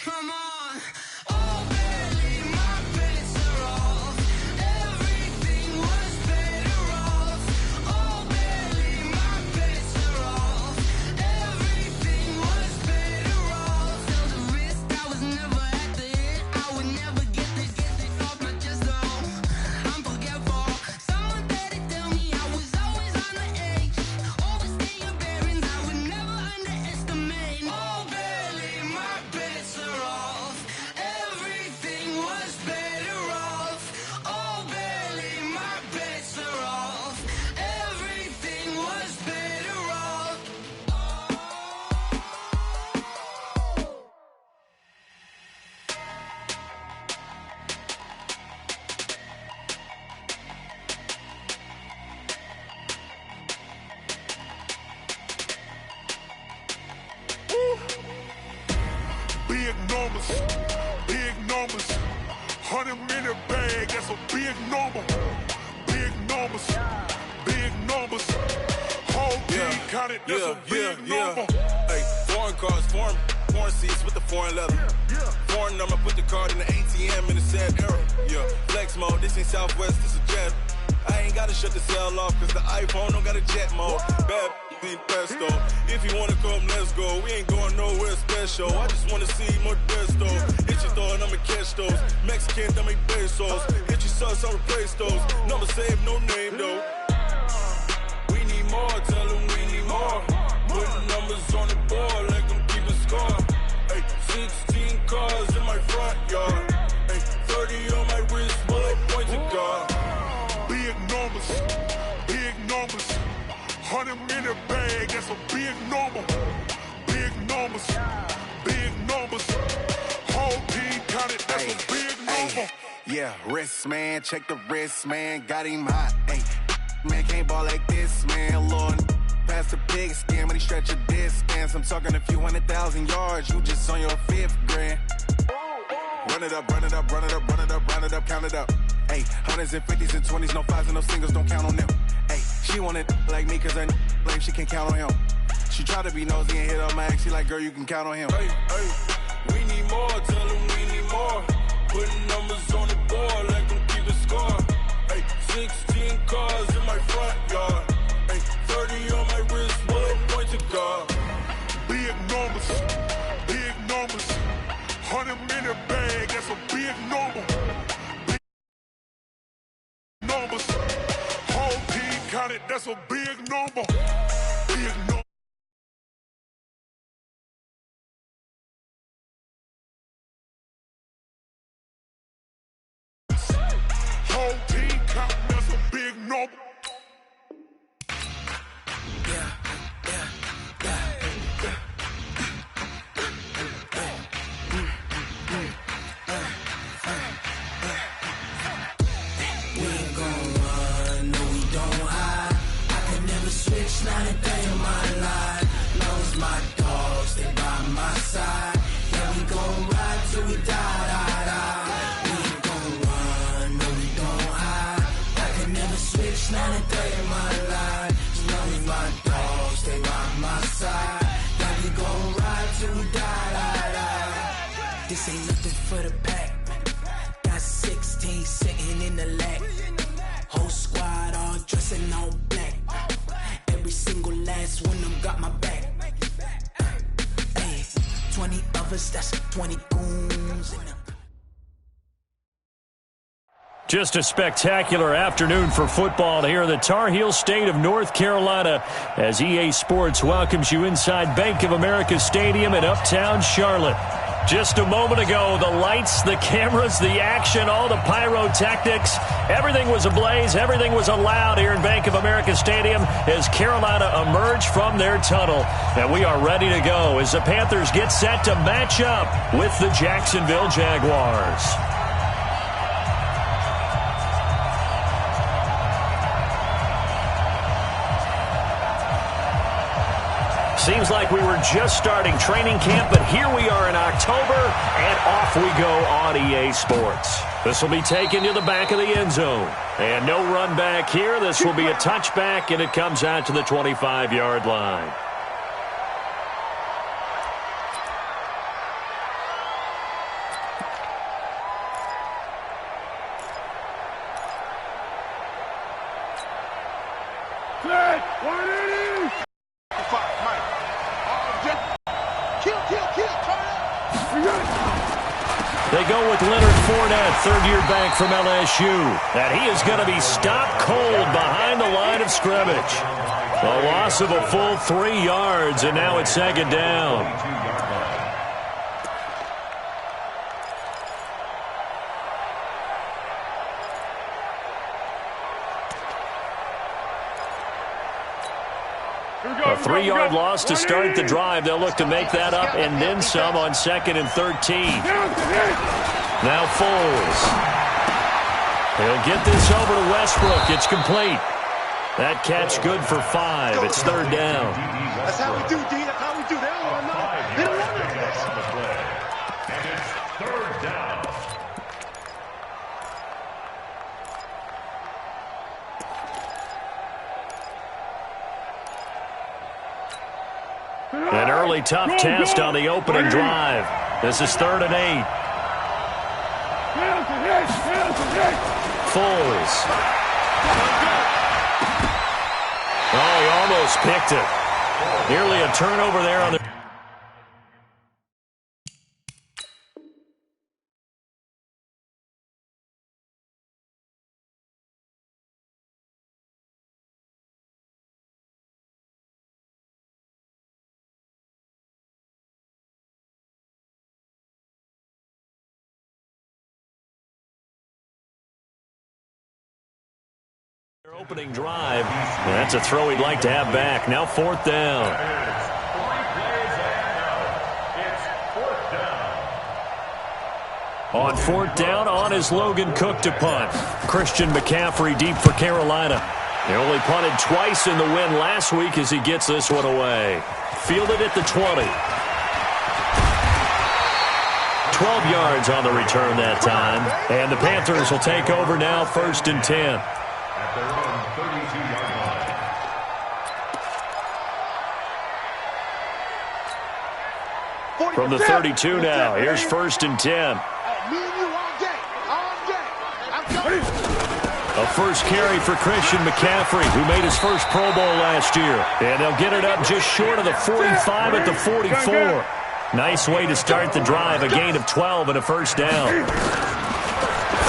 Come on. Oh, barely my bets are off. Everything was better off. Oh, barely my bets are off. Everything was better off. Felt the risk, I was never at the hit. I would never get this off my chest though. I'm forgetful. Someone better tell me I was always on the edge. Overstay your bearings, I would never underestimate. Oh, barely my bets are off. Everything was better off. Oh, barely my bets are off. Everything was better off. Big numbers, big numbers. 100-minute bag, that's a big number. Big numbers, big numbers. Whole team counted, that's a big number. Hey, foreign cars, foreign seats with the foreign leather. Foreign number, put the card in the ATM in the sad era. Yeah, flex mode, this ain't Southwest, this a jet. I ain't gotta shut the cell off, cause the iPhone don't got a jet mode. Bad need pesto. If you wanna come, let's go. We ain't going nowhere special. I just wanna see more desto. Hit your thought, I'ma catch those. Mexican, I'ma make pesos. Hit your sus, I'll replace those. Number saved, no name though. We need more, tell them we need more. Putting numbers on the board, let them keep a score. Hey, 16 cars in my front yard. Hey, 30 on my wrist, bullet points to God. Big numbers, big numbers. 100-minute bag, that's a big number. Big numbers, big numbers. Whole team counted, that's a big number. Yeah, wrist man, check the wrist man, got him hot. Ay, man can't ball like this, man. Lord, past the pig skin when he stretch a distance. I'm talking a few 100,000 yards, you just on your 5th grand. Run it up, run it up, run it up, run it up, run it up, count it up. Ay, hundreds and 50s and 20s, no 5s and no singles, don't count on them. Ay, she wanted like me cause her blame, she can't count on him. She tried to be nosy and hit up my ex, she like, girl, you can count on him. Hey, we need more, tell them we need more. Putting numbers on the board, let them keep a score. Hey, 16 cars in my front yard. Hey, 30 on my wrist, bullet point to God. Big numbers, big numbers. 100-minute bag, that's a big number. Big numbers. Whole team counted, that's a big number. Big number. Whole team counting, that's a big number. Not a day in my life. Knows my dogs, they by my side. Yeah, we gon' ride till we die, die, die. We ain't gon' run, no, we don't hide. I can never switch, not a day in my life. Knows my dogs, they by my side. Yeah, we gon' ride till we die, die, die. This ain't nothing for the pack. Got 16 sitting in the lap. Whole squad all dressing all black. Every single last one of them got my back. Hey, 20 of us, that's 20 goons. Just a spectacular afternoon for football here in the Tar Heel state of North Carolina as EA Sports welcomes you inside Bank of America Stadium in Uptown Charlotte. Just a moment ago, the lights, the cameras, the action, all the pyrotechnics, everything was ablaze, everything was allowed here in Bank of America Stadium as Carolina emerged from their tunnel. And we are ready to go as the Panthers get set to match up with the Jacksonville Jaguars. Seems like we were just starting training camp, but here we are in October, and off we go on EA Sports. This will be taken to the back of the end zone. And no run back here. This will be a touchback, and it comes out to the 25-yard line. They go with Leonard Fournette, third-year back from LSU. And he is going to be stopped cold behind the line of scrimmage. A loss of a full 3 yards, and now it's second down. A 3-yard loss to start the drive. They'll look to make that up and then some on 2nd and 13. Now Foles. He'll get this over to Westbrook. It's complete. That catch good for 5. It's third down. That's how we do, D. That's how we do. They don't want to know. They don't want to know this. And it's third down. An early tough test on the opening drive. This is 3rd and 8. Foles. Oh, he almost picked it. Nearly a turnover there on the... opening drive. That's a throw he'd like to have back. Now 4th down. On 4th down, on is Logan Cook to punt. Christian McCaffrey deep for Carolina. They only punted twice in the win last week as he gets this one away. Fielded at the 20. 12 yards on the return that time. And the Panthers will take over now, 1st and 10. At their own 32-yard line. From the 32 now, here's 1st and 10. A first carry for Christian McCaffrey, who made his first Pro Bowl last year. And they'll get it up just short of the 45 at the 44. Nice way to start the drive, a gain of 12 and a first down.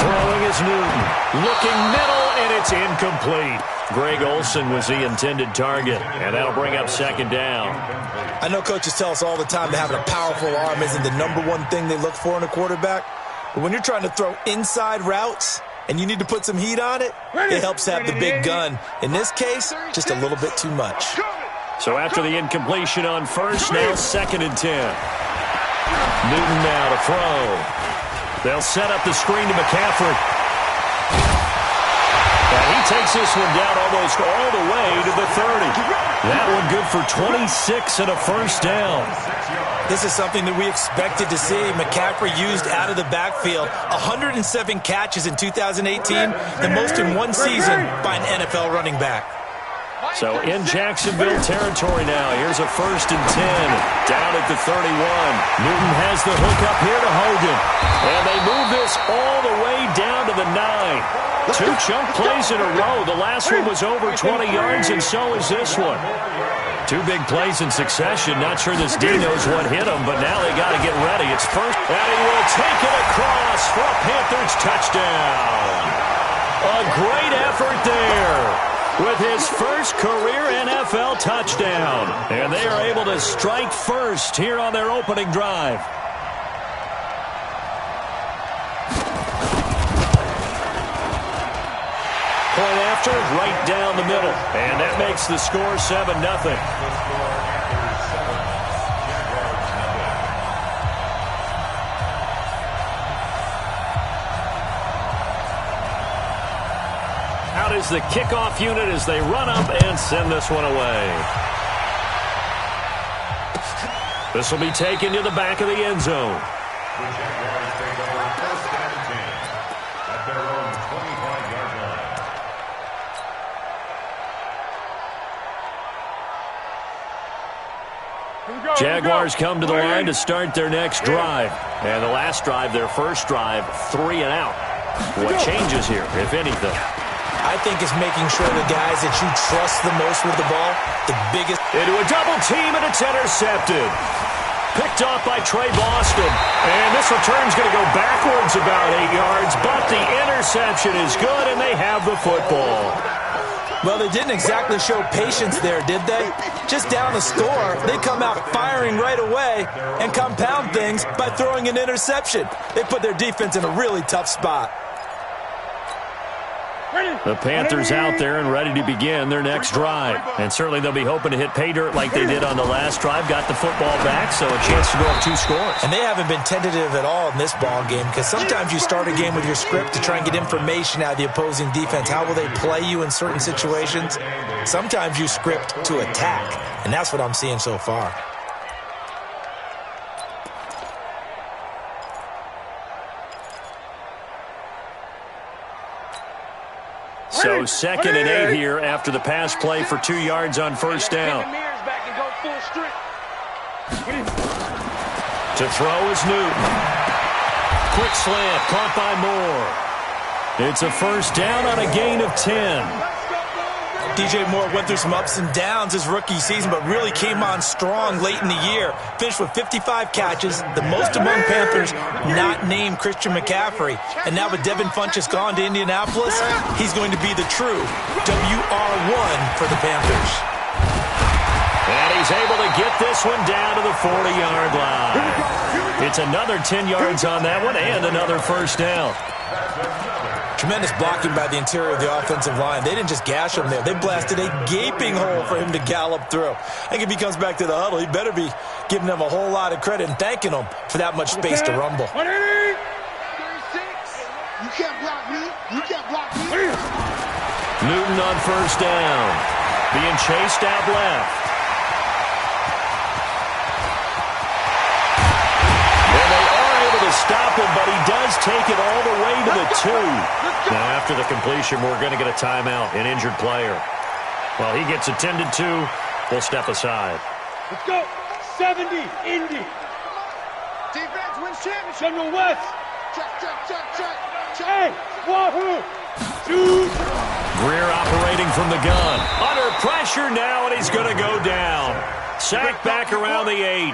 Throwing is Newton. Looking middle, and it's incomplete. Greg Olsen was the intended target, and that'll bring up 2nd down. I know coaches tell us all the time that having a powerful arm isn't the #1 thing they look for in a quarterback. But when you're trying to throw inside routes and you need to put some heat on it, it helps have the big gun. In this case, just a little bit too much. So after the incompletion on first, now 2nd and 10. Newton now to throw. They'll set up the screen to McCaffrey. And he takes this one down almost all the way to the 30. That one good for 26 and a first down. This is something that we expected to see. McCaffrey used out of the backfield. 107 catches in 2018, the most in one season by an NFL running back. So in Jacksonville territory now. Here's a 1st and 10. Down at the 31. Newton has the hook up here to Hogan. And they move this all the way down to the 9. 2 chunk plays in a row. The last one was over 20 yards, and so is this one. 2 big plays in succession. Not sure this D knows what hit him, but now they got to get ready. It's first, and he will take it across for a Panthers touchdown. A great effort there with his first career NFL touchdown. And they are able to strike first here on their opening drive. Point after, right down the middle. And that makes the score 7-0. Out is the kickoff unit as they run up and send this one away. This will be taken to the back of the end zone. The Jaguars take over 1st and 10 at their own 25-yard line. Jaguars come to the line to start their next drive. And the last drive, their first drive, 3 and out. What changes here, if anything? I think is making sure the guys that you trust the most with the ball, the biggest. Into a double team, and it's intercepted. Picked off by Trey Boston. And this return's going to go backwards about 8 yards, but the interception is good, and they have the football. Well, they didn't exactly show patience there, did they? Just down the score, they come out firing right away and compound things by throwing an interception. They put their defense in a really tough spot. The Panthers out there and ready to begin their next drive. And certainly they'll be hoping to hit pay dirt like they did on the last drive. Got the football back, so a chance to go up 2 scores. And they haven't been tentative at all in this ball game, because sometimes you start a game with your script to try and get information out of the opposing defense. How will they play you in certain situations? Sometimes you script to attack, and that's what I'm seeing so far. So 2nd and 8 here after the pass play for 2 yards on first down. To throw is Newton. Quick slant, caught by Moore. It's a first down on a gain of 10. DJ Moore went through some ups and downs his rookie season, but really came on strong late in the year. Finished with 55 catches, the most among Panthers not named Christian McCaffrey. And now with Devin Funchess gone to Indianapolis, he's going to be the true WR1 for the Panthers. And he's able to get this one down to the 40-yard line. It's another 10 yards on that one and another first down. Tremendous blocking by the interior of the offensive line. They didn't just gash him there. They blasted a gaping hole for him to gallop through. I think if he comes back to the huddle, he better be giving them a whole lot of credit and thanking them for that much space to rumble. 180. 36. You can't block me. You can't block me. Newton on first down. Being chased out left. Stop him, but he does take it all the way to the 2. Now, after the completion, we're going to get a timeout, an injured player. While he gets attended to, we'll step aside. Let's go. 70, Indy. Defense wins championship. General West. Check. Hey, Wahoo. Shoot. Greer operating from the gun. Under pressure now, and he's going to go down. Sack back around the 8.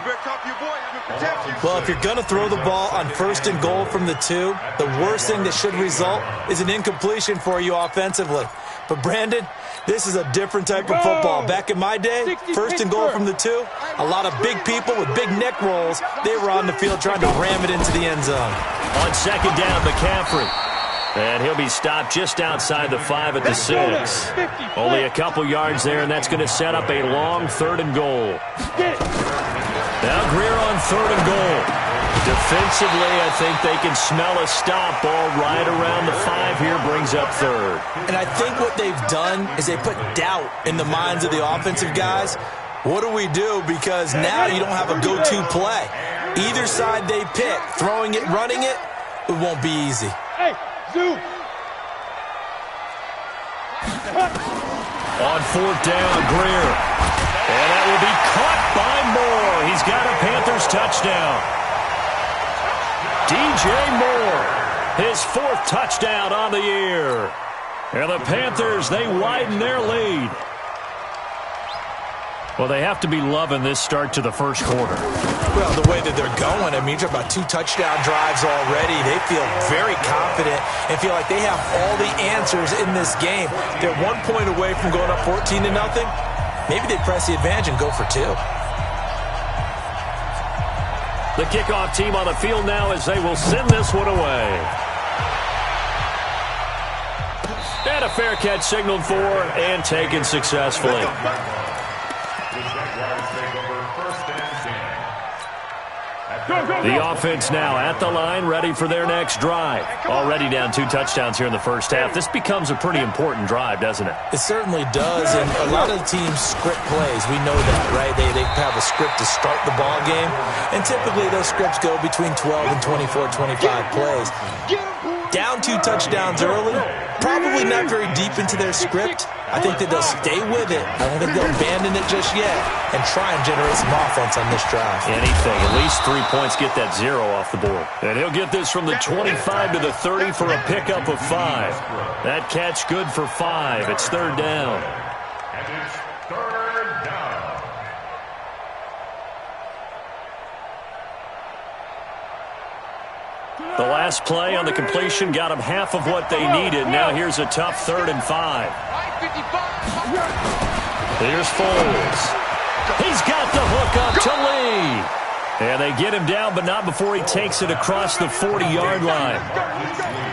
Well, if you're going to throw the ball on 1st and goal from the 2, the worst thing that should result is an incompletion for you offensively. But, Brandon, this is a different type of football. Back in my day, 1st and goal from the 2, a lot of big people with big neck rolls, they were on the field trying to ram it into the end zone. On 2nd down, McCaffrey. And he'll be stopped just outside the 5 at the 6. Only a couple yards there, and that's going to set up a long 3rd and goal. Now Greer on 3rd and goal. Defensively, I think they can smell a stop ball right around the 5 here, brings up 3rd. And I think what they've done is they put doubt in the minds of the offensive guys. What do we do? Because now you don't have a go-to play. Either side they pick, throwing it, running it, it won't be easy. Hey, Zoo. On 4th down, Greer. And that will be caught by Moore. He's got a Panthers touchdown. DJ Moore, his 4th touchdown on the year. And the Panthers, they widen their lead. Well, they have to be loving this start to the first quarter. Well, the way that they're going, I mean, you're talking about 2 touchdown drives already. They feel very confident and feel like they have all the answers in this game. They're 1 point away from going up 14-0. Maybe they press the advantage and go for 2. The kickoff team on the field now as they will send this one away. And a fair catch signaled for and taken successfully. The offense now at the line, ready for their next drive. Already down 2 touchdowns here in the first half. This becomes a pretty important drive, doesn't it? It certainly does, and a lot of the teams script plays. We know that, right? They have a script to start the ball game, and typically those scripts go between 12 and 24, 25 plays. Down 2 touchdowns early, probably not very deep into their script, I think that they'll stay with it. I don't think they'll abandon it just yet and try and generate some offense on this drive. Anything. At least 3 points, get that 0 off the board. And he'll get this from the 25 to the 30 for a pickup of 5. That catch good for 5. It's third down. And it's third down. The last play on the completion got them half of what they needed. Now here's a tough 3rd and 5. Here's Foles. He's got the hook up to Lee. And they get him down, but not before he takes it across the 40-yard line.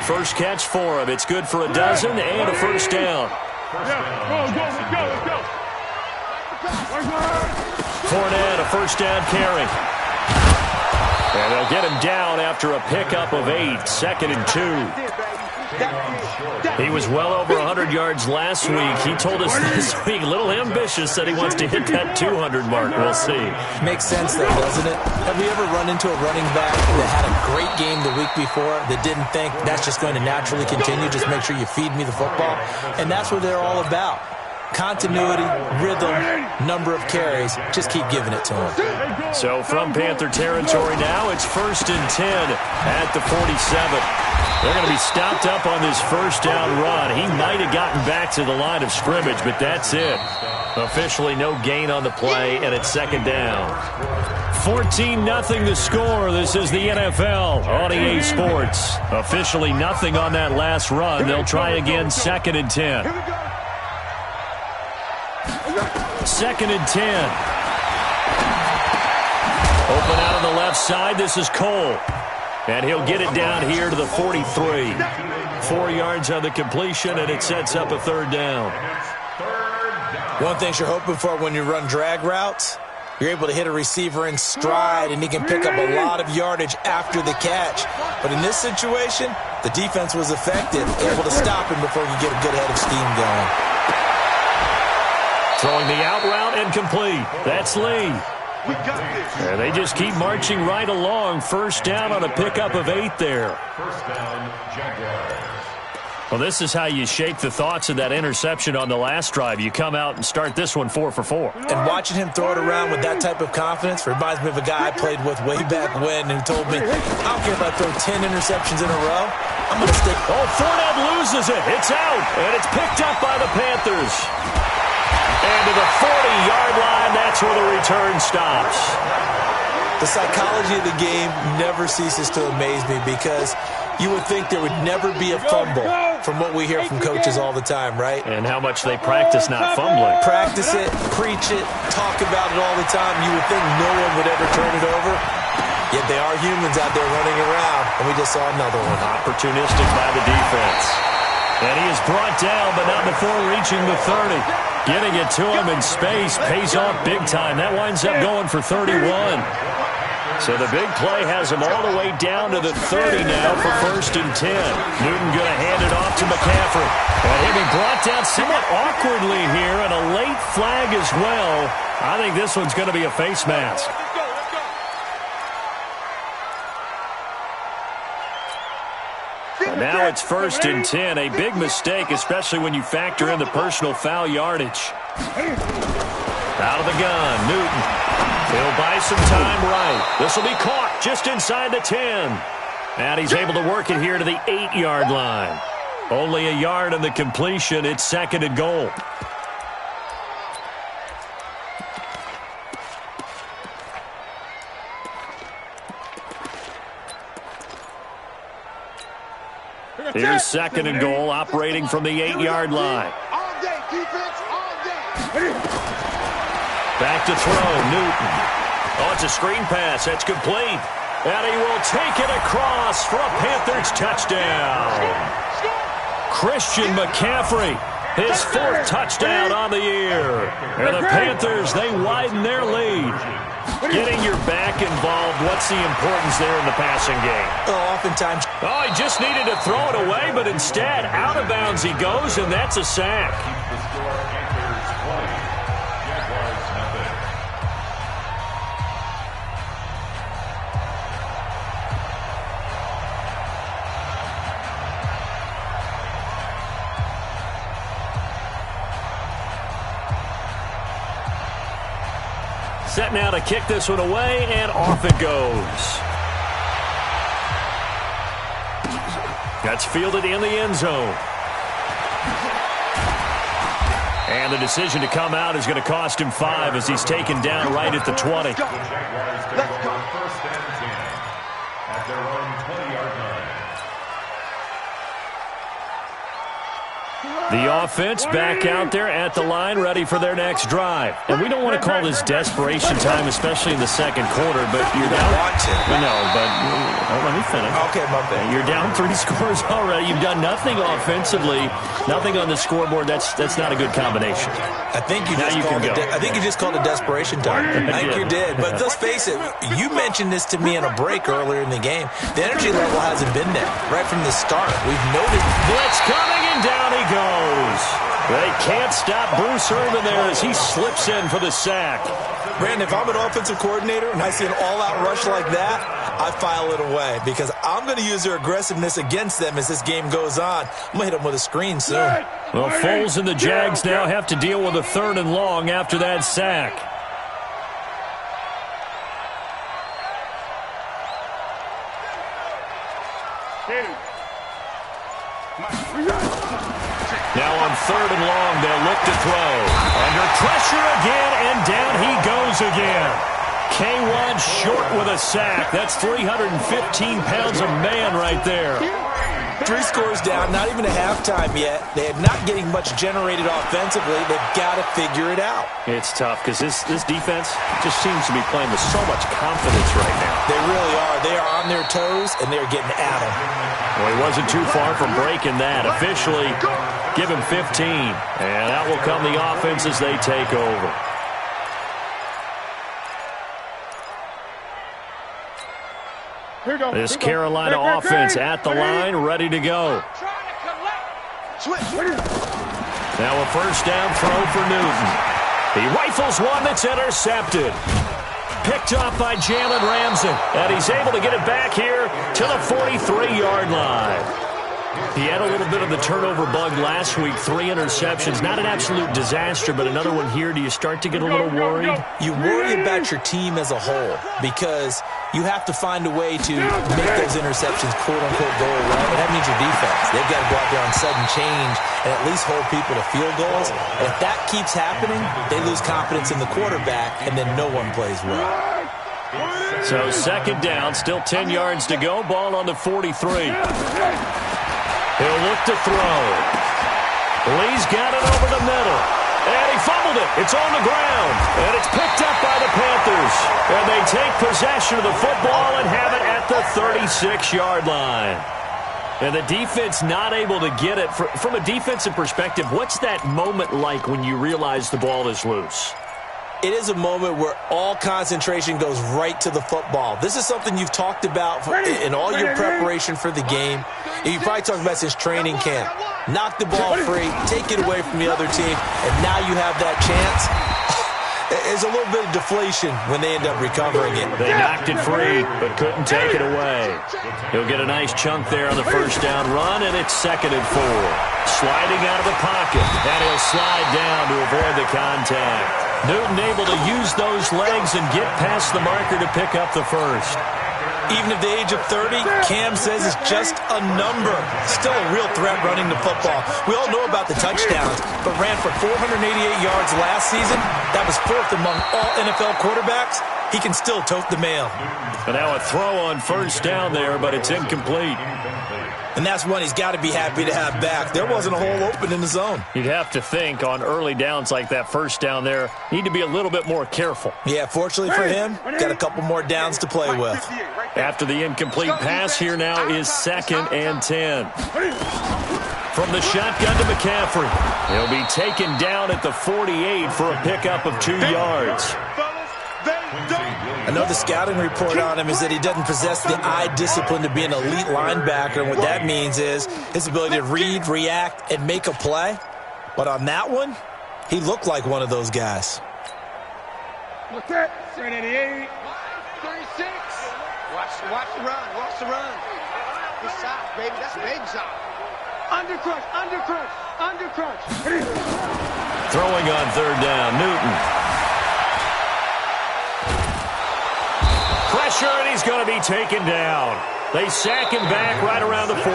First catch for him. It's good for a dozen and a first down. Fournette, a first down carry. And they'll get him down after a pickup of 8, 2nd and 2. He was well over 100 yards last week. He told us this week, a little ambitious, that he wants to hit that 200 mark. We'll see. Makes sense, though, doesn't it? Have we ever run into a running back that had a great game the week before that didn't think that's just going to naturally continue? Just make sure you feed me the football. And that's what they're all about. Continuity, rhythm, number of carries. Just keep giving it to him. So from Panther territory now, it's 1st and 10 at the 47. They're going to be stopped up on this first down run. He might have gotten back to the line of scrimmage, but that's it. Officially no gain on the play, and it's 2nd down. 14-0 the score. This is the NFL on EA Sports. Officially nothing on that last run. They'll try again, 2nd and 10. 2nd and 10. Open out on the left side. This is Cole. And he'll get it down here to the 43. 4 yards on the completion, and it sets up a 3rd down. One thing you're hoping for when you run drag routes, you're able to hit a receiver in stride, and he can pick up a lot of yardage after the catch. But in this situation, the defense was effective, able to stop him before he could get a good head of steam going. Throwing the out route and complete. That's Lee. And they just keep marching right along. First down on a pickup of 8 there. First down, Jaguars. Well, this is how you shake the thoughts of that interception on the last drive. You come out and start this one 4 for 4. And watching him throw it around with that type of confidence reminds me of a guy I played with way back when who told me, I don't care if I throw 10 interceptions in a row, I'm going to stick. Oh, Fournette loses it. It's out, and it's picked up by the Panthers. And to the 40-yard line, that's where the return stops. The psychology of the game never ceases to amaze me because you would think there would never be a fumble from what we hear from coaches all the time, right? And how much they practice not fumbling. Practice it, preach it, talk about it all the time. You would think no one would ever turn it over. Yet they are humans out there running around, and we just saw another one. Opportunistic by the defense. And he is brought down, but not before reaching the 30. Getting it to him in space pays off big time. That winds up going for 31. So the big play has him all the way down to the 30 now for 1st and 10. Newton going to hand it off to McCaffrey. And he'll be brought down somewhat awkwardly here, and a late flag as well. I think this one's going to be a face mask. And now it's 1st and 10. A big mistake, especially when you factor in the personal foul yardage. Out of the gun, Newton. He'll buy some time right. This will be caught just inside the 10. And he's able to work it here to the 8-yard line. Only a yard on the completion. It's 2nd and goal. Here's 2nd and goal, operating from the 8-yard line. All day, defense, all day. Back to throw, Newton. Oh, it's a screen pass. That's complete. And he will take it across for a Panthers touchdown. Christian McCaffrey, his 4th touchdown on the year. And the Panthers, they widen their lead. Getting your back involved, what's the importance there in the passing game? Oh, oftentimes. Oh, he just needed to throw it away, but instead, out of bounds he goes, and that's a sack. The score, Panthers 20, Jaguars nothing. Set now to kick this one away, and off it goes. That's fielded in the end zone. And the decision to come out is going to cost him 5 as he's taken down right at the 20. Let's go. First and 10 at their own 20-yard line. The offense back out there at the line, ready for their next drive. And we don't want to call this desperation time, especially in the second quarter, but you're down. No, but let me finish. Okay, my bad. You're down 3 scores already. You've done nothing offensively, nothing on the scoreboard. That's not a good combination. I think you just called it desperation time. I think you did. But let's face it, you mentioned this to me in a break earlier in the game. The energy level hasn't been there right from the start. We've noticed. Blitz coming, and down he goes. They can't stop Bruce Irvin there as he slips in for the sack. Brandon, if I'm an offensive coordinator and I see an all-out rush like that, I file it away because I'm going to use their aggressiveness against them as this game goes on. I'm going to hit them with a screen soon. Well, Foles and the Jags now have to deal with a 3rd and long after that sack. Now on 3rd and long, they'll look to throw. Under pressure again, and down he goes again. K1 short with a sack. That's 315 pounds of man right there. 3 scores down, not even a halftime yet. They're not getting much generated offensively. They've got to figure it out. It's tough because this defense just seems to be playing with so much confidence right now. They really are. They are on their toes, and they're getting at them. Well, he wasn't too far from breaking that. Officially, give him 15. And out will come the offense as they take over. This Carolina offense at the line, ready to go. Now a first down throw for Newton. He rifles one that's intercepted. Picked up by Jalen Ramsey. And he's able to get it back here to the 43-yard line. He had a little bit of the turnover bug last week, 3 interceptions. Not an absolute disaster, but another one here. Do you start to get a little worried? You worry about your team as a whole because you have to find a way to make those interceptions, quote-unquote, go away. And that means your defense. They've got to go out there on sudden change and at least hold people to field goals. And if that keeps happening, they lose confidence in the quarterback, and then no one plays well. So 2nd down, still 10 yards to go. Ball on the 43. He'll look to throw. Lee's got it over the middle. And he fumbled it. It's on the ground. And it's picked up by the Panthers. And they take possession of the football and have it at the 36-yard line. And the defense not able to get it. From a defensive perspective, what's that moment like when you realize the ball is loose? It is a moment where all concentration goes right to the football. This is something you've talked about in all your preparation for the game. You probably talked about since training camp. Knock the ball free, take it away from the other team, and now you have that chance. There's a little bit of deflation when they end up recovering it. They knocked it free, but couldn't take it away. He'll get a nice chunk there on the first down run, and it's 2nd and 4. Sliding out of the pocket, and he'll slide down to avoid the contact. Newton able to use those legs and get past the marker to pick up the first. Even at the age of 30, Cam says it's just a number. Still a real threat running the football. We all know about the touchdowns, but ran for 488 yards last season. That was 4th among all NFL quarterbacks. He can still tote the mail. But now a throw on first down there, but it's incomplete. And that's one he's got to be happy to have back. There wasn't a hole open in the zone. You'd have to think on early downs like that first down there, need to be a little bit more careful. Yeah, fortunately for him, got a couple more downs to play with. After the incomplete pass, here now is 2nd and 10. From the shotgun to McCaffrey. He'll be taken down at the 48 for a pickup of 2 yards. Another scouting report on him is that he doesn't possess the eye discipline to be an elite linebacker, and what that means is his ability to read, react, and make a play. But on that one, he looked like one of those guys. What's that? 388. 36. Watch the run. Watch the run. Good side, baby. That's baby side. Undercrush. Undercrush. Undercrush. Throwing on 3rd down, Newton. pressure, and he's going to be taken down. They sack him back right around the 44.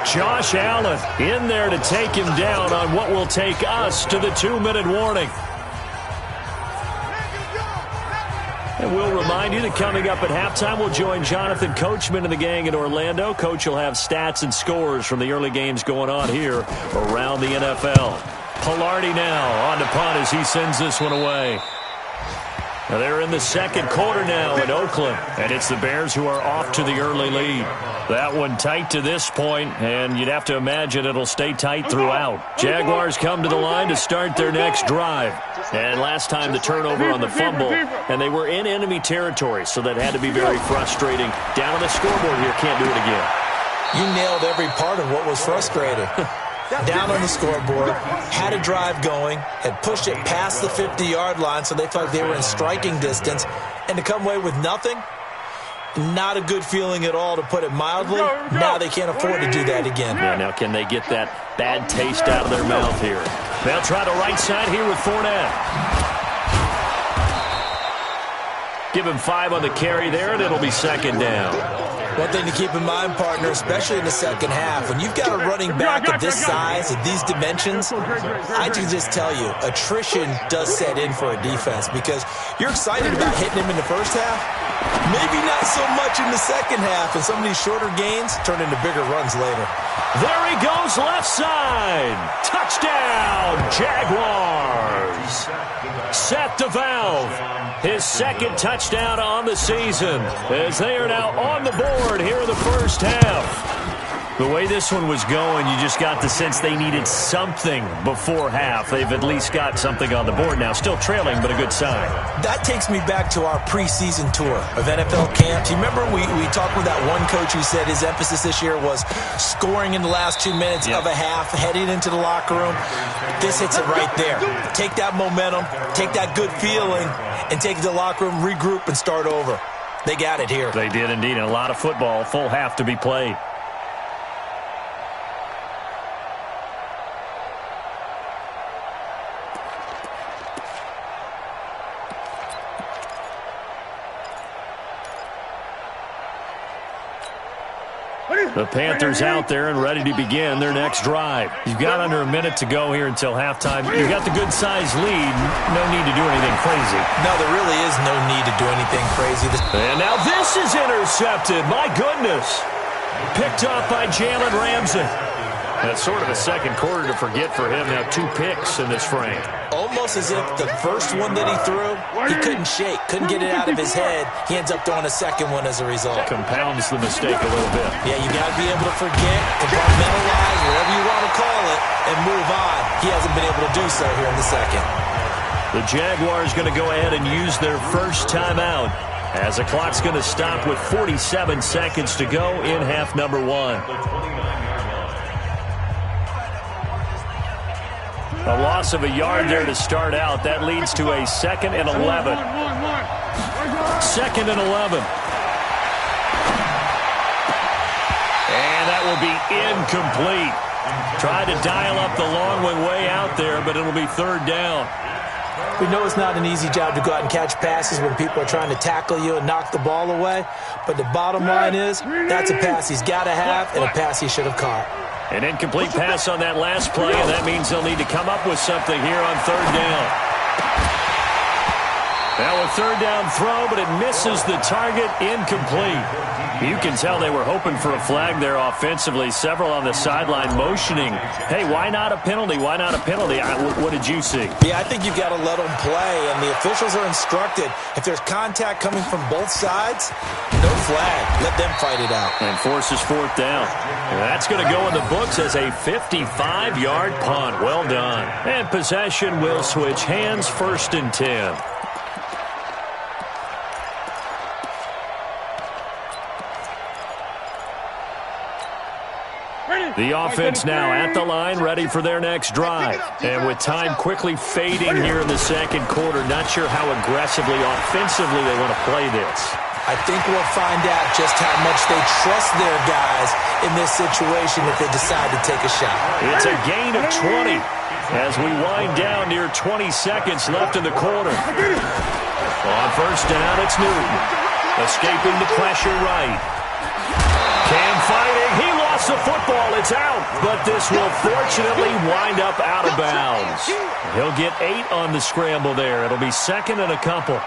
Josh Allen in there to take him down on what will take us to the 2-minute warning. And we'll remind you that coming up at halftime, we'll join Jonathan Coachman and the gang in Orlando. Coach will have stats and scores from the early games going on here around the NFL. Pilardi now on to punt as he sends this one away. Now they're in the second quarter now in Oakland, and it's the Bears who are off to the early lead. That one tight to this point, and you'd have to imagine it'll stay tight throughout. Jaguars come to the line to start their next drive. And last time the turnover on the fumble, and they were in enemy territory, so that had to be very frustrating. Down on the scoreboard here, can't do it again. You nailed every part of what was frustrating. Down on the scoreboard, had a drive going, had pushed it past the 50-yard line so they felt like they were in striking distance, and to come away with nothing, not a good feeling at all, to put it mildly. Now they can't afford to do that again. Yeah, now can they get that bad taste out of their mouth here? They'll try the right side here with Fournette. Give him 5 on the carry there, and it'll be second down. One thing to keep in mind, partner, especially in the second half, when you've got a running back of this size, of these dimensions, I can just tell you, attrition does set in for a defense because you're excited about hitting him in the first half. Maybe not so much in the second half, and some of these shorter gains turn into bigger runs later. There he goes, left side. Touchdown, Jaguars. Seth DeValve, his second touchdown on the season, as they are now on the board here in the first half. The way this one was going, you just got the sense they needed something before half. They've at least got something on the board now. Still trailing, but a good sign. That takes me back to our preseason tour of NFL camps. You remember we talked with that one coach who said his emphasis this year was scoring in the last 2 minutes of a half, heading into the locker room. This hits it right there. Take that momentum, take that good feeling, and take it to the locker room, regroup, and start over. They got it here. They did indeed, and a lot of football, full half to be played. The Panthers out there and ready to begin their next drive. You've got under a minute to go here until halftime. You've got the good-sized lead. No need to do anything crazy. No, there really is no need to do anything crazy. And now this is intercepted. My goodness. Picked off by Jalen Ramsey. That's sort of a second quarter to forget for him. Now 2 picks in this frame. Almost as if the first one that he threw, he couldn't shake, couldn't get it out of his head. He ends up throwing a second one as a result. Compounds the mistake a little bit. Yeah, you got to be able to forget, compartmentalize, whatever you want to call it, and move on. He hasn't been able to do so here in the second. The Jaguars going to go ahead and use their first timeout as the clock's going to stop with 47 seconds to go in half number 1. A loss of a yard there to start out. That leads to a 2nd and 11. 2nd and 11. And that will be incomplete. Tried to dial up the long way out there, but it'll be 3rd down. We know it's not an easy job to go out and catch passes when people are trying to tackle you and knock the ball away. But the bottom line is, that's a pass he's got to have and a pass he should have caught. An incomplete pass on that last play, and that means they'll need to come up with something here on 3rd down. Now a 3rd down throw, but it misses the target, incomplete. You can tell they were hoping for a flag there offensively. Several on the sideline motioning, hey, why not a penalty? Why not a penalty? What did you see? Yeah, I think you've got to let them play, and the officials are instructed. If there's contact coming from both sides, no flag. Let them fight it out. And forces 4th down. And that's going to go in the books as a 55-yard punt. Well done. And possession will switch hands, 1st and 10. The offense now at the line, ready for their next drive. And with time quickly fading here in the second quarter, not sure how aggressively, offensively they want to play this. I think we'll find out just how much they trust their guys in this situation if they decide to take a shot. It's a gain of 20 as we wind down near 20 seconds left in the quarter. On 1st down, it's Newton. Escaping the pressure right. Cam fighting. He lost the football. It's out. But this will fortunately wind up out of bounds. He'll get 8 on the scramble there. It'll be second and a couple.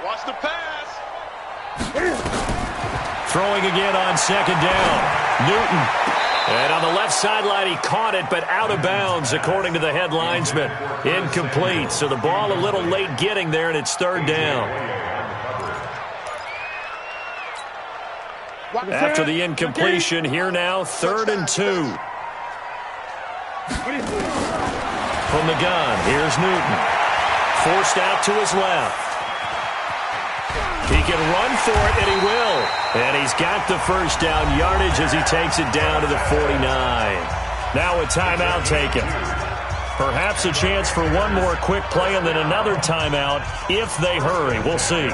Watch the pass. Throwing again on second down. Newton. And on the left sideline, he caught it, but out of bounds, according to the head linesman. Incomplete. So the ball a little late getting there, and it's third down. After the incompletion, here now, 3rd and 2. From the gun, here's Newton. Forced out to his left. He can run for it, and he will. And he's got the first down yardage as he takes it down to the 49. Now a timeout taken. Perhaps a chance for one more quick play and then another timeout if they hurry. We'll see.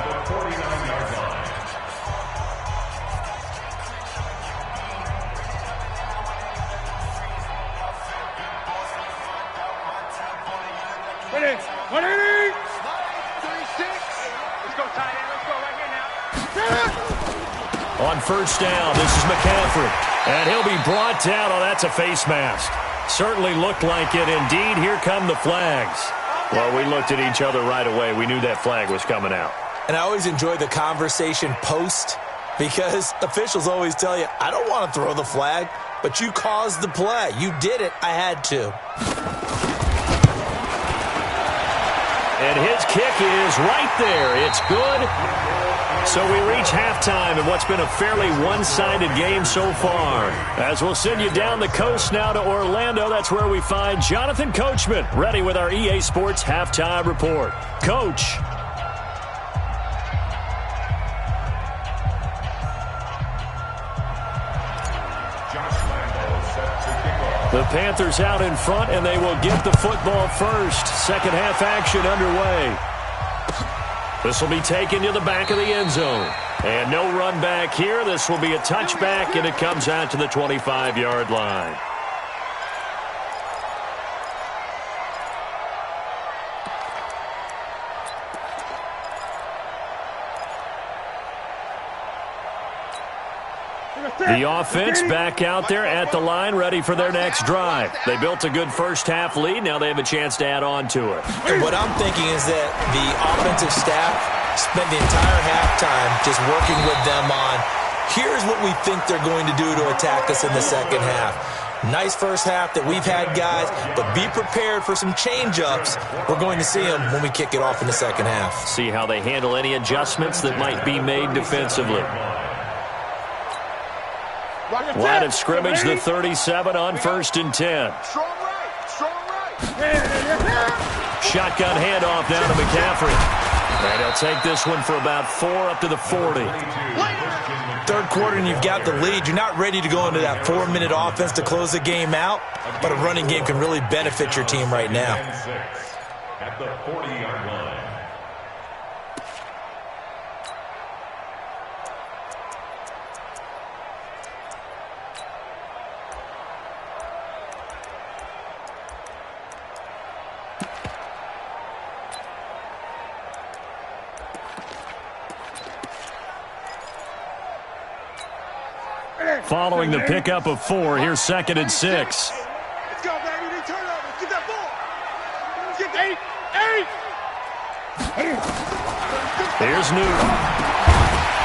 On first down, this is McCaffrey. And he'll be brought down. Oh, that's a face mask. Certainly looked like it. Indeed, here come the flags. Well, we looked at each other right away. We knew that flag was coming out. And I always enjoy the conversation post because officials always tell you, I don't want to throw the flag, but you caused the play. You did it. I had to. And his kick is right there. It's good. So we reach halftime in what's been a fairly one-sided game so far. As we'll send you down the coast now to Orlando, that's where we find Jonathan Coachman, ready with our EA Sports Halftime Report. Coach. The Panthers out in front, and they will get the football first. Second half action underway. This will be taken to the back of the end zone. And no run back here. This will be a touchback, and it comes out to the 25-yard line. The offense back out there at the line, ready for their next drive. They built a good first-half lead. Now they have a chance to add on to it. And what I'm thinking is that the offensive staff spent the entire halftime just working with them on, here's what we think they're going to do to attack us in the second half. Nice first half that we've had, guys, but be prepared for some change-ups. We're going to see them when we kick it off in the second half. See how they handle any adjustments that might be made defensively. Line of scrimmage, the 37 on 1st and 10. Shotgun handoff down to McCaffrey. And he'll take this one for about 4 up to the 40. Third quarter and you've got the lead. You're not ready to go into that 4-minute offense to close the game out, but a running game can really benefit your team right now. At the 40-yard line. Following the pickup of 4, here's 2nd and 6. Let's go, baby. They turn over. Get that ball. Get 8. Here's Newton.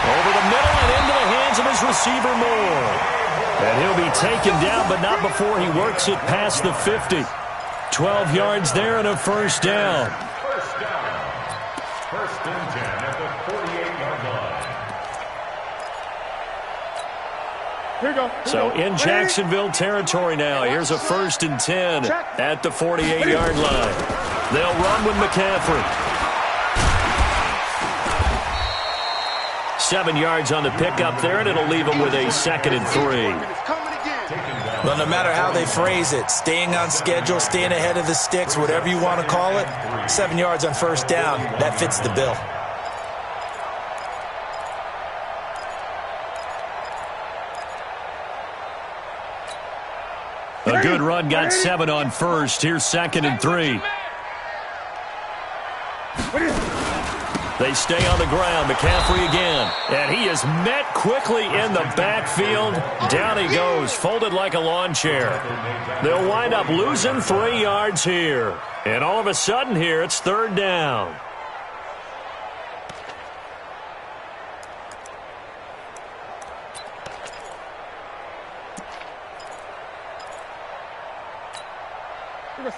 Over the middle and into the hands of his receiver, Moore. And he'll be taken down, but not before he works it past the 50. 12 yards there and a first down. First down. 1st and 10 at the 48-yard line. Here you go. So in Jacksonville territory now. Here's a 1st and 10 at the 48-yard line. They'll run with McCaffrey. 7 yards on the pickup there, and it'll leave them with a 2nd and 3. Well, no matter how they phrase it, staying on schedule, staying ahead of the sticks, whatever you want to call it, 7 yards on first down, that fits the bill. A good run got 7 on first. Here's 2nd and 3. They stay on the ground. McCaffrey again. And he is met quickly in the backfield. Down he goes, folded like a lawn chair. They'll wind up losing 3 yards here. And all of a sudden here, it's 3rd down.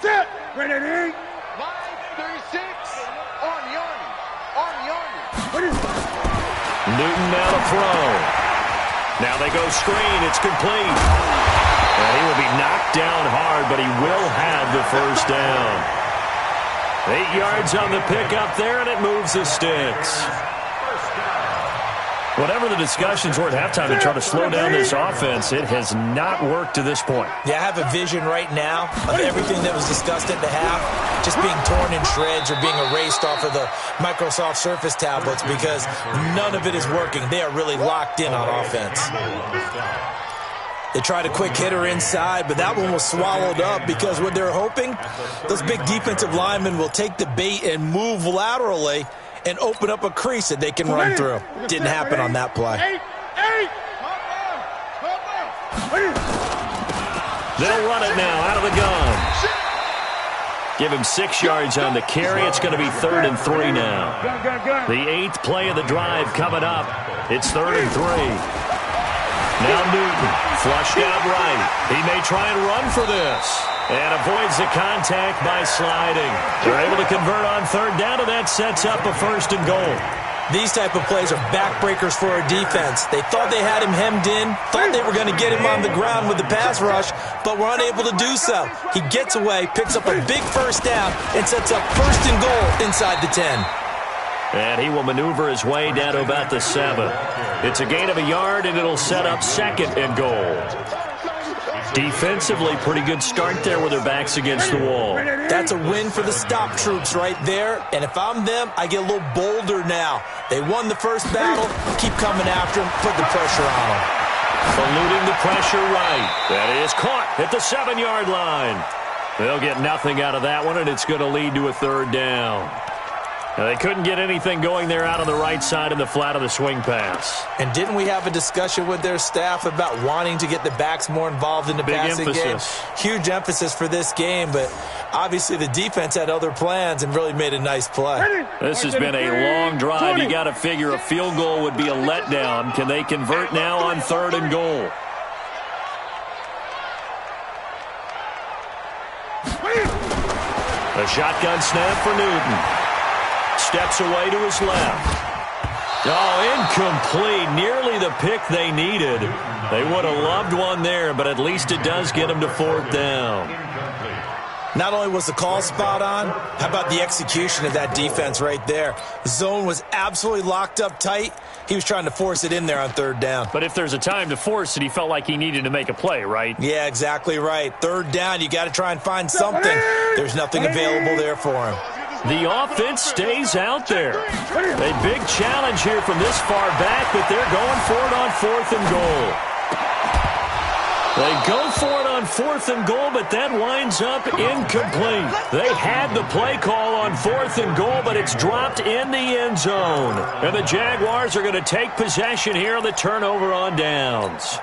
Set. Ready. Line 36. On yardage. Newton now to throw. Now they go screen. It's complete. And he will be knocked down hard, but he will have the 1st down. 8 yards on the pickup there, and it moves the sticks. Whatever the discussions were at halftime to try to slow down this offense, it has not worked to this point. Yeah, I have a vision right now of everything that was discussed at the half just being torn in shreds or being erased off of the Microsoft Surface tablets because none of it is working. They are really locked in on offense. They tried a quick hitter inside, but that one was swallowed up because what they're hoping, those big defensive linemen will take the bait and move laterally and open up a crease that they can run through. Didn't happen on that play. They'll run it now out of the gun. Give him 6 yards on the carry. It's going to be 3rd and 3 now. The 8th play of the drive coming up. It's 3rd and 3. Now Newton, flushed out right. He may try and run for this. And avoids the contact by sliding. They're able to convert on 3rd down, and that sets up a 1st and goal. These type of plays are backbreakers for a defense. They thought they had him hemmed in, thought they were going to get him on the ground with the pass rush, but were unable to do so. He gets away, picks up a big 1st down, and sets up 1st and goal inside the 10. And he will maneuver his way down to about the 7. It's a gain of a yard, and it'll set up 2nd and goal. Defensively, pretty good start there with their backs against the wall. That's a win for the stop troops right there. And if I'm them, I get a little bolder now. They won the first battle. Keep coming after them. Put the pressure on them. Eluding the pressure right. That is caught at the 7-yard line. They'll get nothing out of that one, and it's going to lead to a 3rd down. Now, they couldn't get anything going there out on the right side in the flat of the swing pass. And didn't we have a discussion with their staff about wanting to get the backs more involved in the passing game? Huge emphasis for this game, but obviously the defense had other plans and really made a nice play. This has been a long drive. You got to figure a field goal would be a letdown. Can they convert now on 3rd and goal? A shotgun snap for Newton. Steps away to his left. Oh, incomplete. Nearly the pick they needed. They would have loved one there, but at least it does get them to 4th down. Not only was the call spot on, how about the execution of that defense right there? The zone was absolutely locked up tight. He was trying to force it in there on 3rd down. But if there's a time to force it, he felt like he needed to make a play, right? Yeah, exactly right. 3rd down, you got to try and find something. There's nothing available there for him. The offense stays out there. A big challenge here from this far back, but they're going for it on 4th and goal. They go for it on 4th and goal, but that winds up incomplete. They had the play call on 4th and goal, but it's dropped in the end zone. And the Jaguars are going to take possession here on the turnover on downs.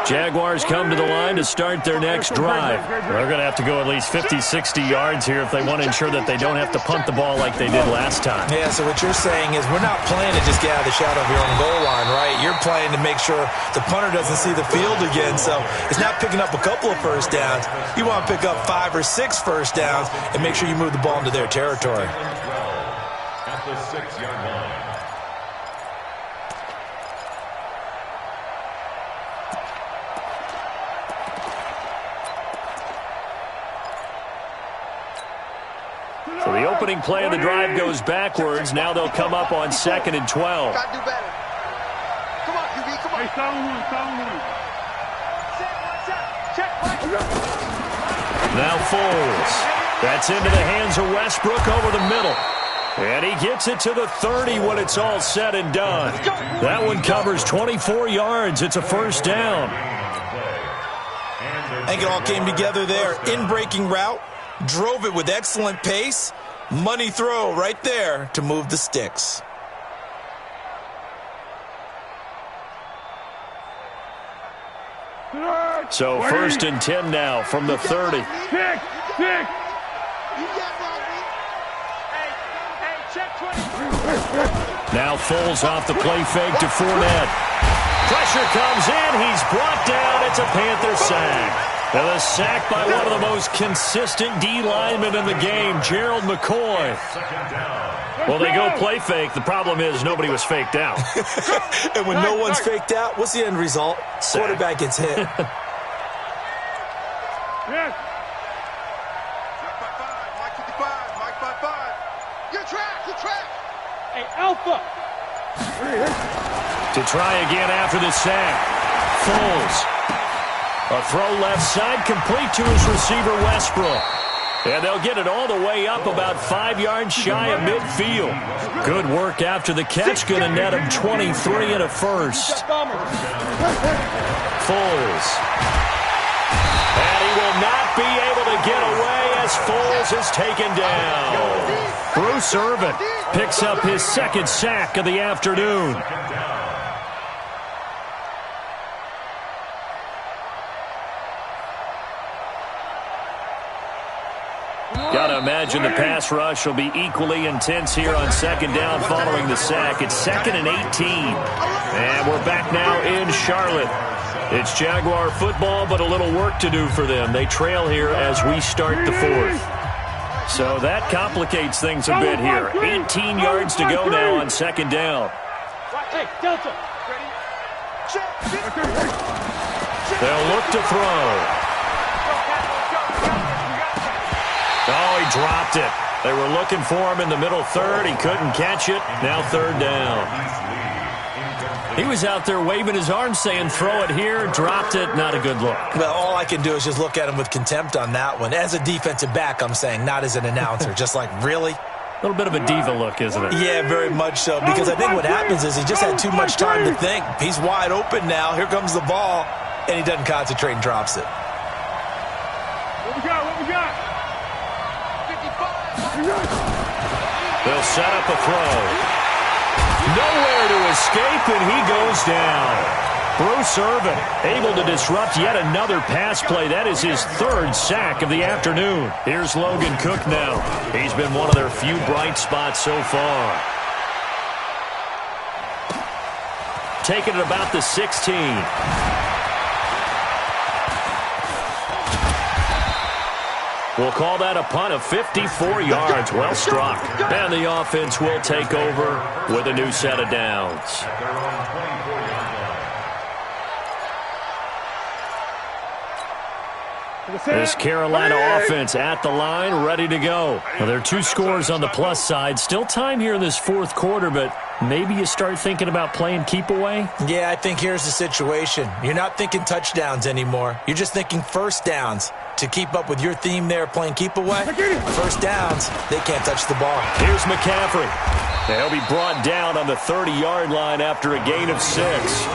Jaguars come to the line to start their next drive. They're going to have to go at least 50, 60 yards here if they want to ensure that they don't have to punt the ball like they did last time. Yeah, so what you're saying is we're not playing to just get out of the shadow of your own goal line, right? You're playing to make sure the punter doesn't see the field again. So it's not picking up a couple of 1st downs. You want to pick up 5 or 6 1st downs and make sure you move the ball into their territory. At the 6-yard line. So the opening play of the drive goes backwards. Now they'll come up on 2nd and 12. Got to do better. Come on, QB, come on. Now Foles. That's into the hands of Westbrook over the middle. And he gets it to the 30 when it's all said and done. That one covers 24 yards. It's a 1st down. I think it all came together there. In-breaking route, drove it with excellent pace. Money throw right there to move the sticks. So 1st and 10 now from the 30. Now Foles off the play fake to Fournette. Pressure comes in. He's brought down. It's a Panther sack. And a sack by one of the most consistent D linemen in the game, Gerald McCoy. Well, they go play fake. The problem is nobody was faked out. And when no one's faked out, what's the end result? Sack. Quarterback gets hit. Yes. Mike 55, Mike 55. You're trapped, you're trapped. Hey, Alpha. To try again after the sack. Foles. A throw left side complete to his receiver, Westbrook. And they'll get it all the way up about 5 yards shy of midfield. Good work after the catch. Going to net him 23 and a first. Foles. And he will not be able to get away as Foles is taken down. Bruce Irvin picks up his second sack of the afternoon. Got to imagine the pass rush will be equally intense here on second down following the sack. It's 2nd and 18. And we're back now in Charlotte. It's Jaguar football, but a little work to do for them. They trail here as we start the 4th. So that complicates things a bit here. 18 yards to go now on second down. Hey, Delta. They'll look to throw. Oh, he dropped it. They were looking for him in the middle third. He couldn't catch it. Now 3rd down. He was out there waving his arms saying, throw it here, dropped it. Not a good look. Well, all I can do is just look at him with contempt on that one. As a defensive back, I'm saying, not as an announcer. Just like, really? A little bit of a diva look, isn't it? Yeah, very much so. Because I think what happens is he just had too much time to think. He's wide open now. Here comes the ball. And he doesn't concentrate and drops it. What we got? What we got? 55. They'll set up a throw. Nowhere to escape, and he goes down. Bruce Irvin able to disrupt yet another pass play. That is his 3rd sack of the afternoon. Here's Logan Cook now. He's been one of their few bright spots so far. Taking it about the 16. We'll call that a punt of 54 yards. Well struck. And the offense will take over with a new set of downs. This Carolina offense at the line, ready to go. Well, there are 2 scores on the plus side. Still time here in this 4th quarter, but maybe you start thinking about playing keep away? Yeah, I think here's the situation. You're not thinking touchdowns anymore. You're just thinking first downs. To keep up with your theme there, playing keep away, first downs, they can't touch the ball. Here's McCaffrey. He'll be brought down on the 30-yard line after a gain of 6.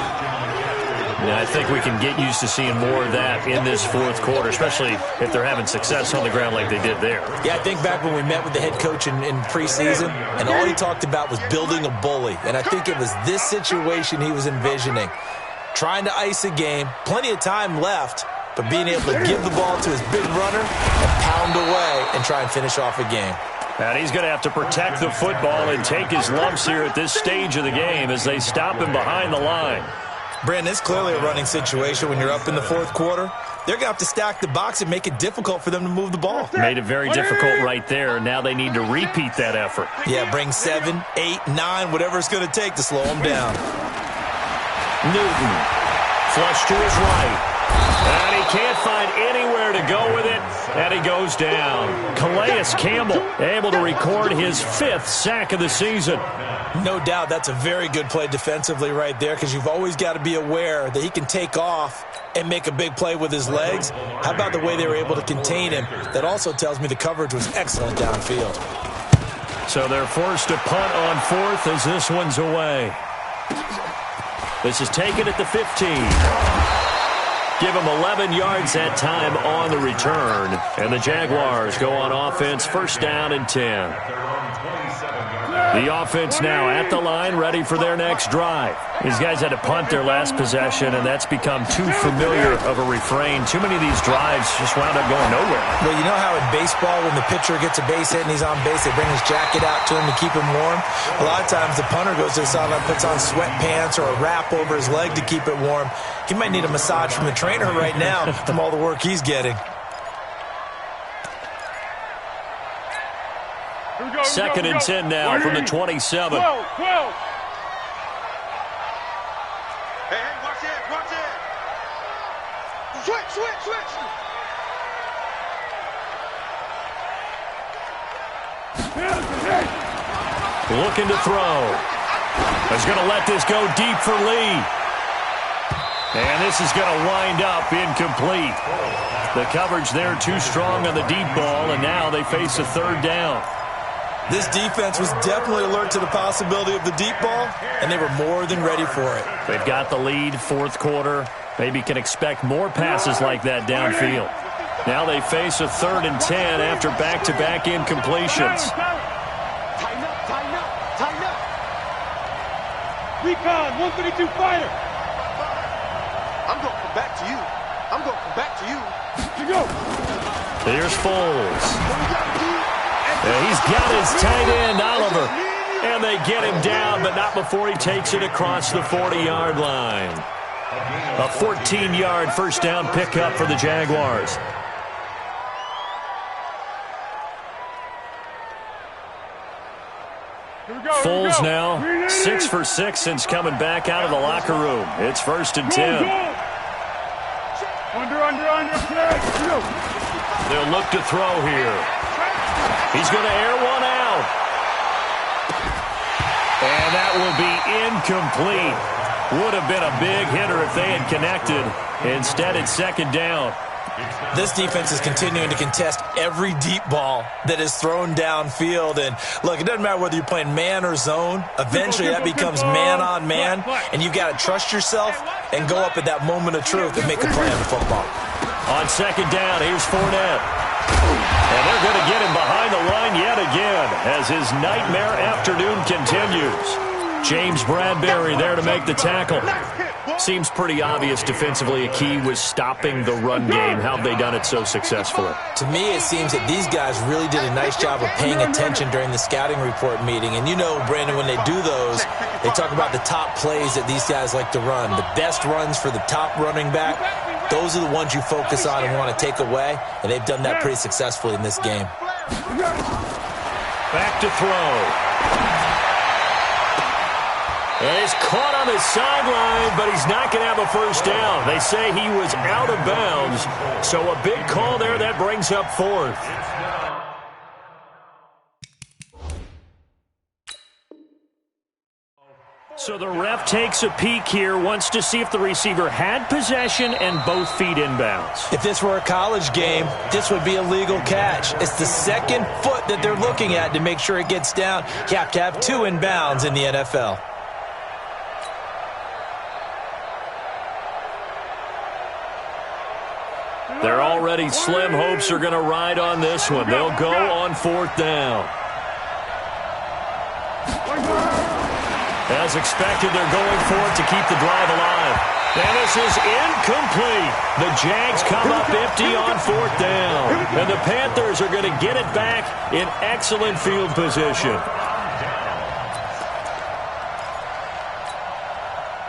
And I think we can get used to seeing more of that in this 4th quarter, especially if they're having success on the ground like they did there. Yeah, I think back when we met with the head coach in preseason, and all he talked about was building a bully. And I think it was this situation he was envisioning. Trying to ice a game, plenty of time left, but being able to give the ball to his big runner and pound away and try and finish off a game. And he's going to have to protect the football and take his lumps here at this stage of the game as they stop him behind the line. Brandon, it's clearly a running situation when you're up in the 4th quarter. They're going to have to stack the box and make it difficult for them to move the ball. Made it very difficult right there. Now they need to repeat that effort. Yeah, bring 7, 8, 9, whatever it's going to take to slow them down. Newton, flush to his right. And he can't find anywhere to go with it, and he goes down. Calais Campbell able to record his 5th sack of the season. No doubt that's a very good play defensively right there because you've always got to be aware that he can take off and make a big play with his legs. How about the way they were able to contain him? That also tells me the coverage was excellent downfield. So they're forced to punt on 4th as this one's away. This is taken at the 15. Give them 11 yards that time on the return. And the Jaguars go on offense, first down and 10. The offense now at the line, ready for their next drive. These guys had to punt their last possession, and that's become too familiar of a refrain. Too many of these drives just wound up going nowhere. Well, you know how in baseball, when the pitcher gets a base hit and he's on base, they bring his jacket out to him to keep him warm? A lot of times the punter goes to the sideline, puts on sweatpants or a wrap over his leg to keep it warm. He might need a massage from the trainer right now from all the work he's getting. Second and 10 now from the 27. Hey, watch it, watch it. Switch. Looking to throw. He's going to let this go deep for Lee. And this is going to wind up incomplete. The coverage there too strong on the deep ball, and now they face a third down. This defense was definitely alert to the possibility of the deep ball, and they were more than ready for it. They've got the lead, fourth quarter. Maybe can expect more passes like that downfield. Now they face a third and 10 after back-to-back incompletions. Tighten up. Recon, 132 fighter. I'm going to come back to you. You go. Here's Foles. He's got his tight end, Oliver. And they get him down, but not before he takes it across the 40-yard line. A 14-yard first down pickup for the Jaguars. Foles now 6 for 6 since coming back out of the locker room. It's first and 10. Under. They'll look to throw here. He's going to air one out. And that will be incomplete. Would have been a big hitter if they had connected. Instead, it's second down. This defense is continuing to contest every deep ball that is thrown downfield. And, look, it doesn't matter whether you're playing man or zone. Eventually, that becomes man-on-man. And you've got to trust yourself and go up at that moment of truth and make a play on the football. On second down, here's Fournette. And they're going to get him behind the line yet again as his nightmare afternoon continues. James Bradbury there to make the tackle. Seems pretty obvious defensively a key was stopping the run game. How have they done it so successfully? To me, it seems that these guys really did a nice job of paying attention during the scouting report meeting. And you know, Brandon, when they do those, they talk about the top plays that these guys like to run. The best runs for the top running back. Those are the ones you focus on and want to take away, and they've done that pretty successfully in this game. Back to throw. And he's caught on the sideline, but he's not going to have a first down. They say he was out of bounds, so a big call there that brings up fourth. So the ref takes a peek here, wants to see if the receiver had possession and both feet inbounds. If this were a college game, this would be a legal catch. It's the second foot that they're looking at to make sure it gets down. You have to have two inbounds in the NFL. They're already slim hopes are going to ride on this one. They'll go on fourth down. As expected, they're going for it to keep the drive alive. And this is incomplete. The Jags come up empty on fourth down. And the Panthers are going to get it back in excellent field position.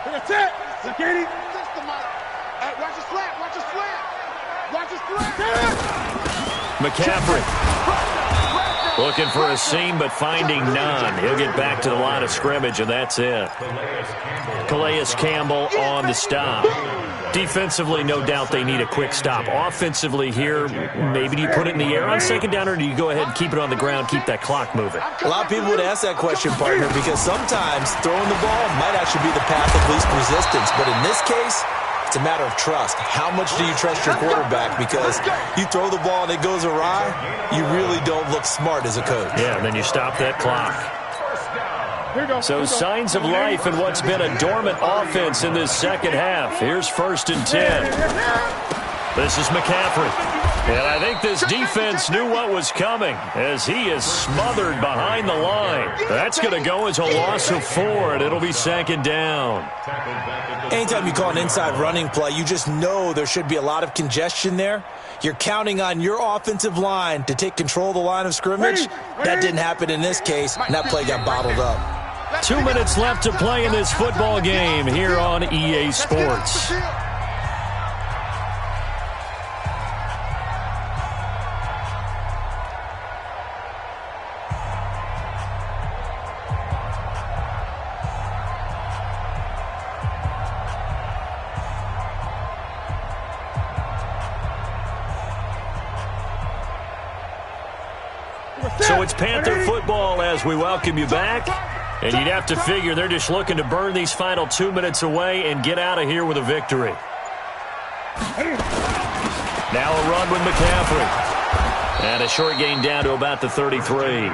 That's it. Security. Watch his flat. Watch his flat. Watch his flat. McCaffrey looking for a seam, but finding none. He'll get back to the line of scrimmage, and that's it. Calais Campbell on the stop. Defensively, no doubt they need a quick stop. Offensively here, maybe do you put it in the air on second down, or do you go ahead and keep it on the ground, keep that clock moving? A lot of people would ask that question, partner, because sometimes throwing the ball might actually be the path of least resistance. But in this case, it's a matter of trust. How much do you trust your quarterback? Because you throw the ball and it goes awry, you really don't look smart as a coach. Yeah, and then you stop that clock. So signs of life in what's been a dormant offense in this second half. Here's 1st and 10. This is McCaffrey. And I think this defense knew what was coming as he is smothered behind the line. That's going to go as a loss of 4, and it'll be 2nd down. Anytime you call an inside running play, you just know there should be a lot of congestion there. You're counting on your offensive line to take control of the line of scrimmage. That didn't happen in this case, and that play got bottled up. 2 minutes left to play in this football game here on EA Sports. So it's Panther football as we welcome you back. And you'd have to figure they're just looking to burn these final 2 minutes away and get out of here with a victory. Now a run with McCaffrey. And a short gain down to about the 33.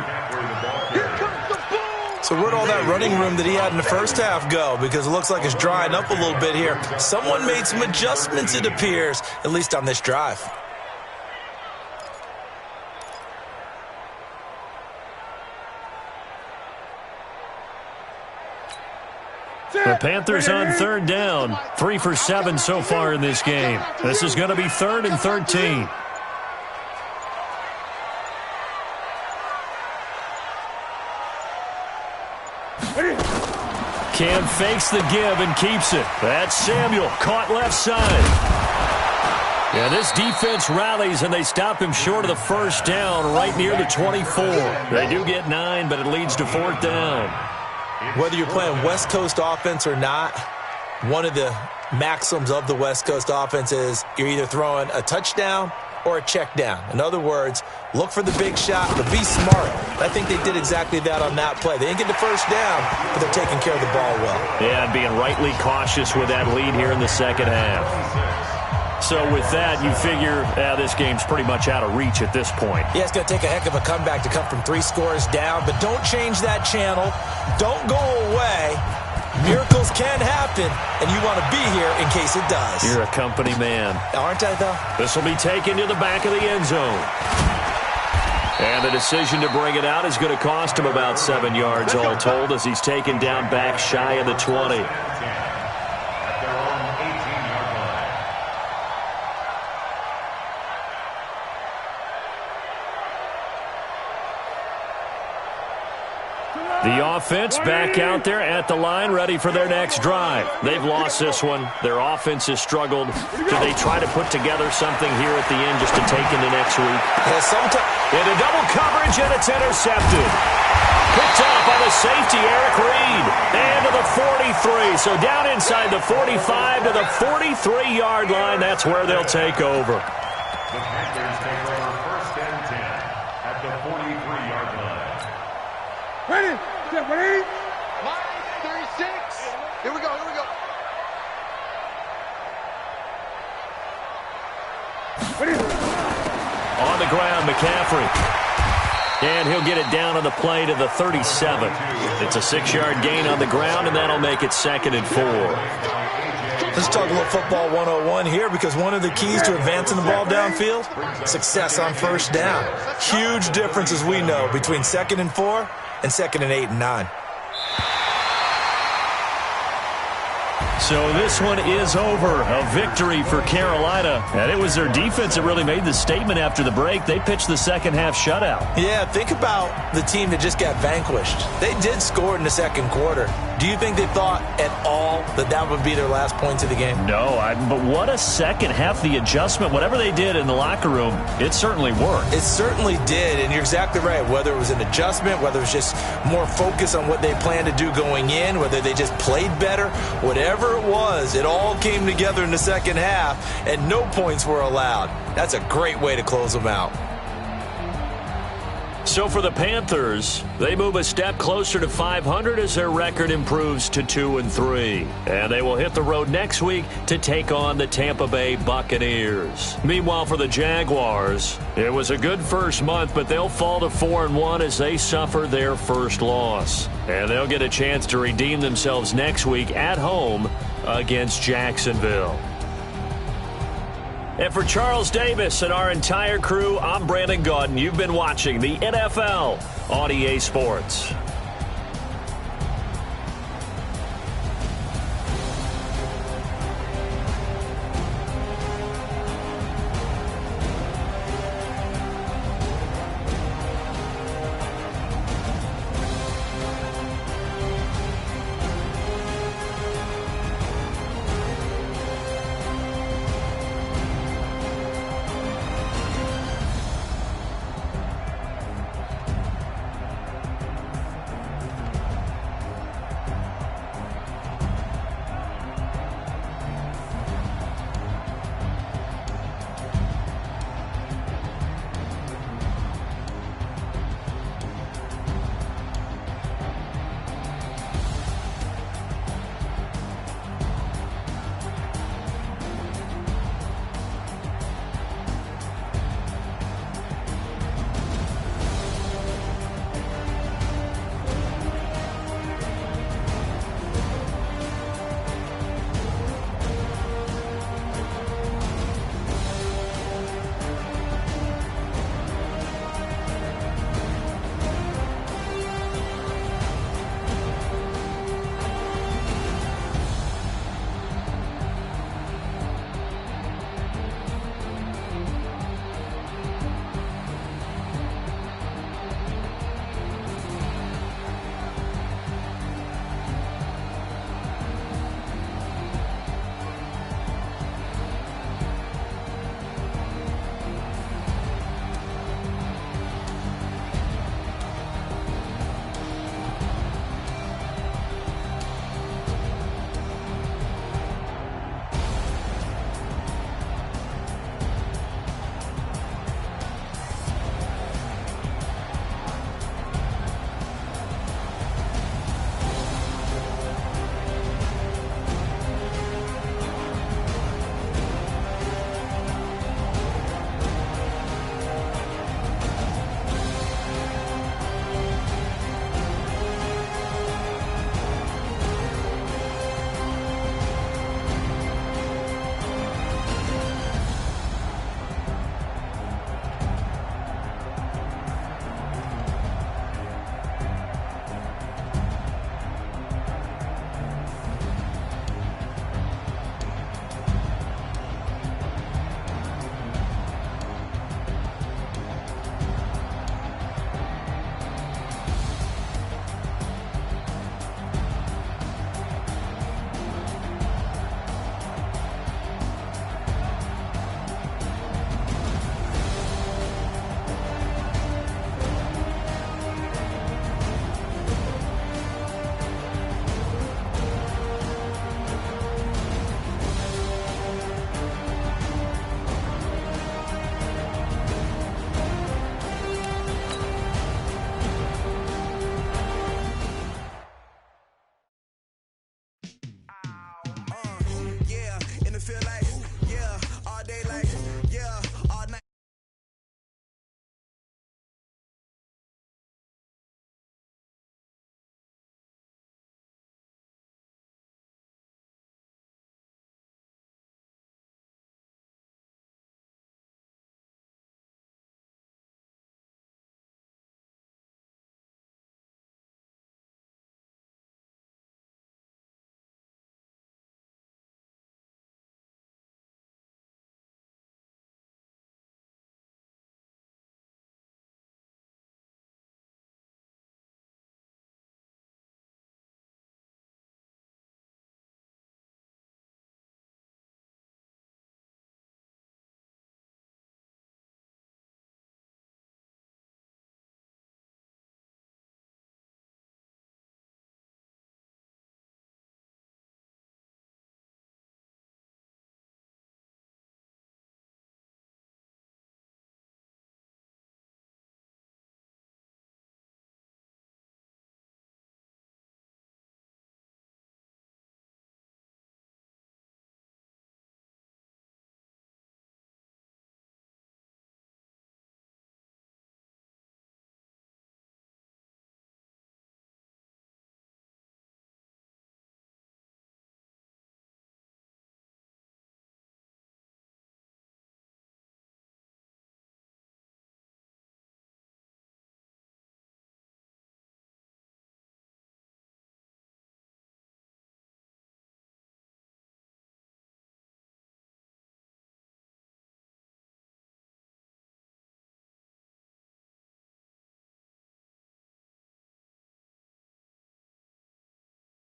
So where'd all that running room that he had in the first half go? Because it looks like it's drying up a little bit here. Someone made some adjustments, it appears, at least on this drive. The Panthers on 3rd down. 3 for 7 so far in this game. This is going to be 3rd and 13. Cam fakes the give and keeps it. That's Samuel, caught left side. Yeah, this defense rallies, and they stop him short of the 1st down right near the 24. They do get 9, but it leads to 4th down. Whether you're playing West Coast offense or not, one of the maxims of the West Coast offense is you're either throwing a touchdown or a check down. In other words, look for the big shot, but be smart. I think they did exactly that on that play. They didn't get the 1st down, but they're taking care of the ball well. Yeah, and being rightly cautious with that lead here in the second half. So with that, you figure this game's pretty much out of reach at this point. Yeah, it's going to take a heck of a comeback to come from 3 scores down, but don't change that channel. Don't go away. Miracles can happen, and you want to be here in case it does. You're a company man. Aren't I, though? This will be taken to the back of the end zone. And the decision to bring it out is going to cost him about 7 yards all told as he's taken down back shy of the 20. The offense back out there at the line, ready for their next drive. They've lost this one. Their offense has struggled. Do they try to put together something here at the end just to take into next week? Yeah, into double coverage, and it's intercepted. Picked off by the safety, Eric Reed. And to the 43. So down inside the 45 to the 43-yard line. That's where they'll take over. The Panthers take over 1st and 10 at the 43-yard line. Ready? Get ready? Line 36. Here we go, here we go. Ready? On the ground, McCaffrey. And he'll get it down on the play to the 37. It's a 6-yard gain on the ground, and that'll make it 2nd and 4. Let's talk a little football 101 here, because one of the keys to advancing the ball downfield, success on 1st down. Huge difference, as we know, between 2nd and 4 and 2nd and 8 and 9. So this one is over. A victory for Carolina. And it was their defense that really made the statement after the break. They pitched the second half shutout. Yeah, think about the team that just got vanquished. They did score in the 2nd quarter. Do you think they thought at all that that would be their last points of the game? No, but what a second half. The adjustment, whatever they did in the locker room, it certainly worked. It certainly did, and you're exactly right. Whether it was an adjustment, whether it was just more focus on what they planned to do going in, whether they just played better, whatever it was, it all came together in the second half, and no points were allowed. That's a great way to close them out. So for the Panthers, they move a step closer to 500 as their record improves to 2-3. And they will hit the road next week to take on the Tampa Bay Buccaneers. Meanwhile, for the Jaguars, it was a good first month, but they'll fall to 4-1 as they suffer their first loss. And they'll get a chance to redeem themselves next week at home against Jacksonville. And for Charles Davis and our entire crew, I'm Brandon Gaudin. You've been watching the NFL on EA Sports.